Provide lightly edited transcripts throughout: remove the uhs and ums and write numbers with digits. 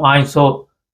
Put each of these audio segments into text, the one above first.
500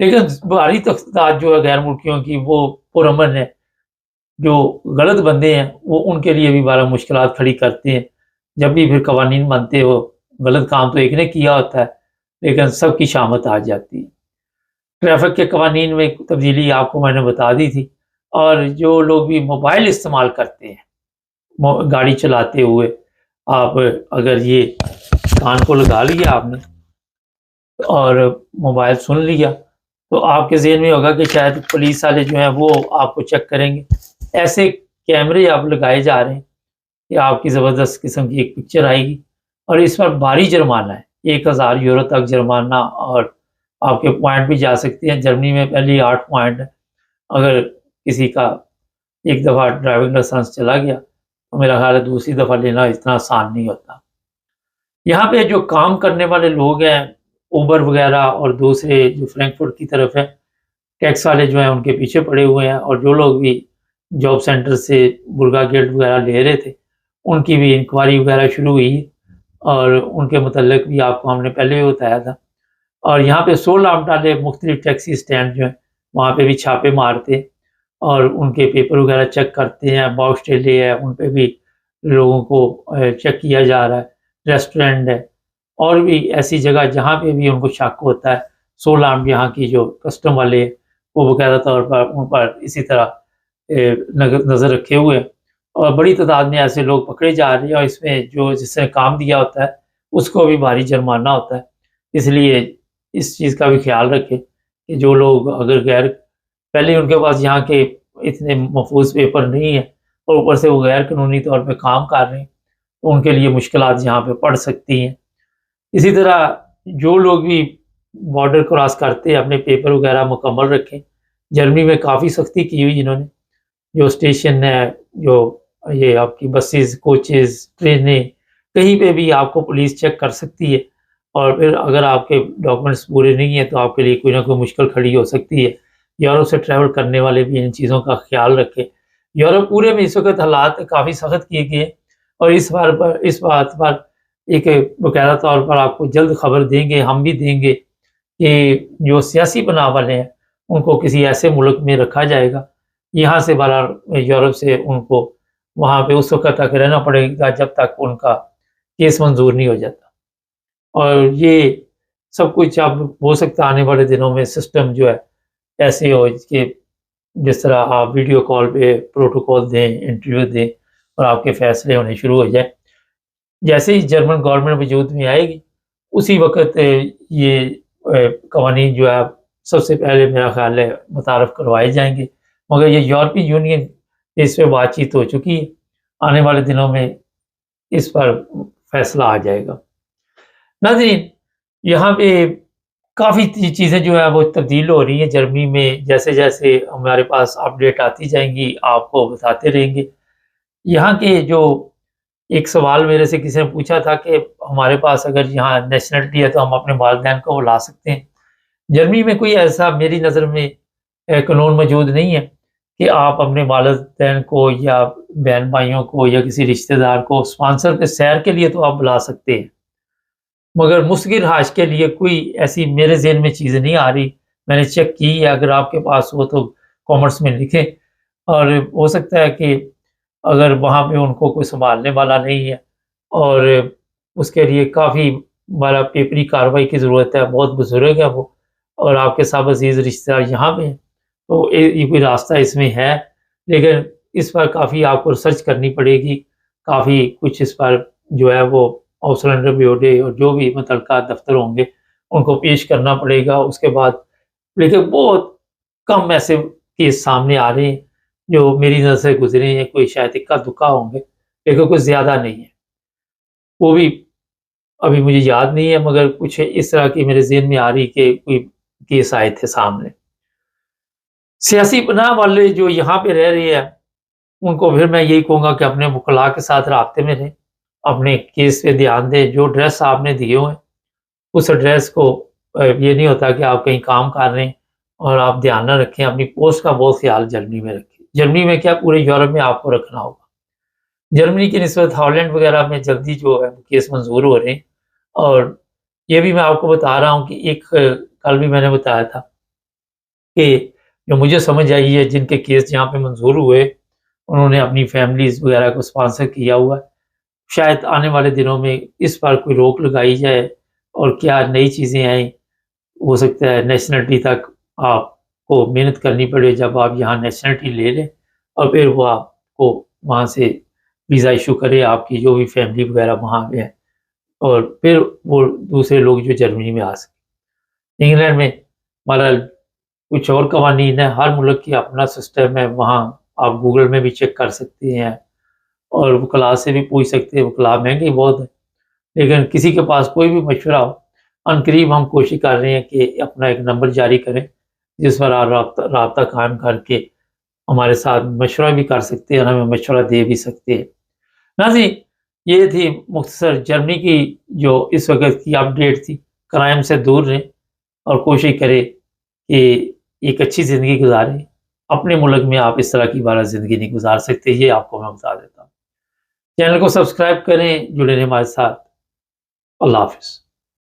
لیکن بھاری تعداد جو ہے غیر ملکیوں کی وہ پرامن ہے، جو غلط بندے ہیں وہ ان کے لیے بھی بڑا مشکلات کھڑی کرتے ہیں۔ جب بھی پھر قوانین بنتے ہو، غلط کام تو ایک نے کیا ہوتا ہے لیکن سب کی شامت آ جاتی ہے۔ ٹریفک کے قوانین میں تبدیلی آپ کو میں نے بتا دی تھی، اور جو لوگ بھی موبائل استعمال کرتے ہیں گاڑی چلاتے ہوئے، آپ اگر یہ کان کو لگا لیا آپ نے اور موبائل سن لیا تو آپ کے ذہن میں ہوگا کہ شاید پولیس والے جو ہیں وہ آپ کو چیک کریں گے۔ ایسے کیمرے اب لگائے جا رہے ہیں کہ آپ کی زبردست قسم کی ایک پکچر آئے گی اور اس پر بھاری جرمانہ ہے، 1000 یورو تک جرمانہ، اور آپ کے پوائنٹ بھی جا سکتے ہیں۔ جرمنی میں پہلے 8 پوائنٹ ہے۔ اگر کسی کا ایک دفعہ ڈرائیونگ لائسنس چلا گیا تو میرا خیال ہے دوسری دفعہ لینا اتنا آسان نہیں ہوتا۔ یہاں پہ جو کام کرنے والے لوگ ہیں، اوبر وغیرہ اور دوسرے جو فرینکفرٹ کی طرف ہے، ٹیکس والے جو ہیں ان کے پیچھے پڑے ہوئے ہیں، اور جو لوگ بھی جاب سینٹر سے برگا گیٹ وغیرہ لے رہے تھے ان کی بھی انکوائری وغیرہ شروع ہوئی ہے، اور ان کے متعلق بھی آپ کو ہم نے پہلے بھی بتایا تھا۔ اور یہاں پہ 16 ڈالے مختلف ٹیکسی اسٹینڈ جو ہیں وہاں پہ بھی چھاپے مارتے اور ان کے پیپر وغیرہ چیک کرتے ہیں۔ باکس ٹیلے ہے ان پہ بھی لوگوں کو چیک کیا جا رہا ہے۔ ریسٹورینٹ ہے اور بھی ایسی جگہ جہاں پہ بھی ان کو شک ہوتا ہے، 16 یہاں کی جو کسٹم والے ہیں وہ باقاعدہ طور پر ان پر اسی طرح نظر رکھے ہوئے ہیں، اور بڑی تعداد میں ایسے لوگ پکڑے جا رہے ہیں، اور اس میں جو جس نے کام دیا ہوتا ہے اس کو بھی بھاری جرمانہ ہوتا ہے۔ اس لیے اس چیز کا بھی خیال رکھیں کہ جو لوگ اگر غیر پہلے ان کے پاس یہاں کے اتنے محفوظ پیپر نہیں ہیں اور اوپر سے وہ غیر قانونی طور پہ کام کر رہے ہیں تو ان کے لیے مشکلات یہاں پہ پڑ سکتی ہیں۔ اسی طرح جو لوگ بھی بارڈر کراس کرتے ہیں اپنے پیپر وغیرہ مکمل رکھیں۔ جرمنی میں کافی سختی کی ہوئی انہوں نے، جو اسٹیشن ہے، جو یہ آپ کی بسز، کوچز، ٹرینیں، کہیں پہ بھی آپ کو پولیس چیک کر سکتی ہے، اور پھر اگر آپ کے ڈاکومنٹس پورے نہیں ہیں تو آپ کے لیے کوئی نہ کوئی مشکل کھڑی ہو سکتی ہے۔ یورپ سے ٹریول کرنے والے بھی ان چیزوں کا خیال رکھیں۔ یورپ پورے میں اس وقت حالات کافی سخت کیے گئے، اور اس بات پر ایک باقاعدہ طور پر آپ کو جلد خبر دیں گے، ہم بھی دیں گے کہ جو سیاسی بناؤ والے ہیں ان کو کسی ایسے ملک میں رکھا جائے گا، یہاں سے بالا یورپ سے ان کو وہاں پہ اس وقت تک رہنا پڑے گا جب تک ان کا کیس منظور نہیں ہو جاتا۔ اور یہ سب کچھ اب ہو سکتا ہے آنے والے دنوں میں سسٹم جو ہے ایسے ہو کہ جس طرح آپ ویڈیو کال پہ پروٹوکول دیں، انٹرویو دیں اور آپ کے فیصلے ہونے شروع ہو جائیں۔ جیسے ہی جرمن گورنمنٹ وجود میں آئے گی اسی وقت یہ قوانین جو ہے سب سے پہلے میرا خیال ہے متعارف کروائے جائیں گے، مگر یہ یورپی یونین اس پہ بات چیت ہو چکی ہے، آنے والے دنوں میں اس پر فیصلہ آ جائے گا۔ ناظرین، یہاں پہ کافی چیزیں جو ہے وہ تبدیل ہو رہی ہیں جرمنی میں، جیسے جیسے ہمارے پاس اپڈیٹ آتی جائیں گی آپ کو بتاتے رہیں گے۔ یہاں کے جو ایک سوال میرے سے کسی نے پوچھا تھا کہ ہمارے پاس اگر یہاں نیشنلٹی ہے تو ہم اپنے والدین کو بلا سکتے ہیں۔ جرمنی میں کوئی ایسا میری نظر میں قانون موجود نہیں ہے کہ آپ اپنے والدین کو یا بہن بھائیوں کو یا کسی رشتہ دار کو اسپانسر پہ سیر کے لیے تو آپ بلا سکتے ہیں، مگر مستقل رہائش کے لیے کوئی ایسی میرے ذہن میں چیز نہیں آ رہی۔ میں نے چیک کی ہے، اگر آپ کے پاس ہو تو کامنٹس میں لکھیں، اور ہو سکتا ہے کہ اگر وہاں پہ ان کو کوئی سنبھالنے والا نہیں ہے اور اس کے لیے کافی بڑا پیپری کارروائی کی ضرورت ہے، بہت بزرگ ہے وہ، اور آپ کے سب عزیز رشتہ دار یہاں پہ ہیں، تو یہ کوئی راستہ اس میں ہے، لیکن اس پر کافی آپ کو ریسرچ کرنی پڑے گی، کافی کچھ اس پر جو ہے وہ آؤسلینڈر بیوڈے اور جو بھی متعلقہ دفتر ہوں گے ان کو پیش کرنا پڑے گا اس کے بعد۔ لیکن بہت کم ایسے کیس سامنے آ رہے ہیں جو میری نظر سے گزرے ہیں، کوئی شاید اکا دکا ہوں گے لیکن کوئی زیادہ نہیں ہے، وہ بھی ابھی مجھے یاد نہیں ہے، مگر کچھ اس طرح کی میرے ذہن میں آ رہی کہ کوئی کیس آئے تھے سامنے۔ سیاسی پناہ والے جو یہاں پہ رہ رہے ہیں ان کو پھر میں یہی کہوں گا کہ اپنے وکلاء کے ساتھ رابطے میں رہیں، اپنے کیس پہ دھیان دیں، جو ایڈریس آپ نے دیے ہوئے ہیں اس ایڈریس کو یہ نہیں ہوتا کہ آپ کہیں کام کر رہے ہیں اور آپ دھیان نہ رکھیں، اپنی پوسٹ کا بہت خیال جرمنی میں رکھیں۔ جرمنی میں کیا پورے یورپ میں آپ کو رکھنا ہوگا۔ جرمنی کی نسبت ہالینڈ وغیرہ میں جلدی جو ہے کیس منظور ہو رہے ہیں، اور یہ بھی میں آپ کو بتا رہا ہوں کہ ایک کل بھی میں نے بتایا تھا کہ جو مجھے سمجھ آئی ہے جن کے کیس جہاں پہ منظور ہوئے انہوں نے اپنی فیملیز وغیرہ کو اسپانسر کیا ہوا ہے. شاید آنے والے دنوں میں اس پر کوئی روک لگائی جائے اور کیا نئی چیزیں آئیں. ہو سکتا ہے نیشنلٹی تک آپ کو محنت کرنی پڑے جب آپ یہاں نیشنلٹی لے لیں اور پھر وہ آپ کو وہاں سے ویزا ایشو کرے آپ کی جو بھی فیملی وغیرہ وہاں پہ ہے اور پھر وہ دوسرے لوگ جو جرمنی میں آ سکیں. انگلینڈ میں ہمارا کچھ اور قوانین ہے، ہر ملک کی اپنا سسٹم ہے. وہاں آپ گوگل میں بھی چیک کر سکتے ہیں اور وکلاء سے بھی پوچھ سکتے ہیں. وکلاء مہنگے بہت ہیں لیکن کسی کے پاس کوئی بھی مشورہ ہو عنقریب ہم کوشش کر رہے ہیں کہ اپنا ایک نمبر جاری کریں جس پر آپ رابطہ قائم کر کے ہمارے ساتھ مشورہ بھی کر سکتے ہیں اور ہمیں مشورہ دے بھی سکتے ہیں. ناظرین یہ تھی مختصر جرمنی کی جو اس وقت کی اپڈیٹ تھی. کرائم سے دور رہیں اور کوشش کریں کہ ایک اچھی زندگی گزاریں. اپنے ملک میں آپ اس طرح کی بارہ زندگی نہیں گزار سکتے، یہ آپ کو میں بتا دیتا ہوں. چینل کو سبسکرائب کریں، جڑے رہیں ہمارے ساتھ. اللہ حافظ.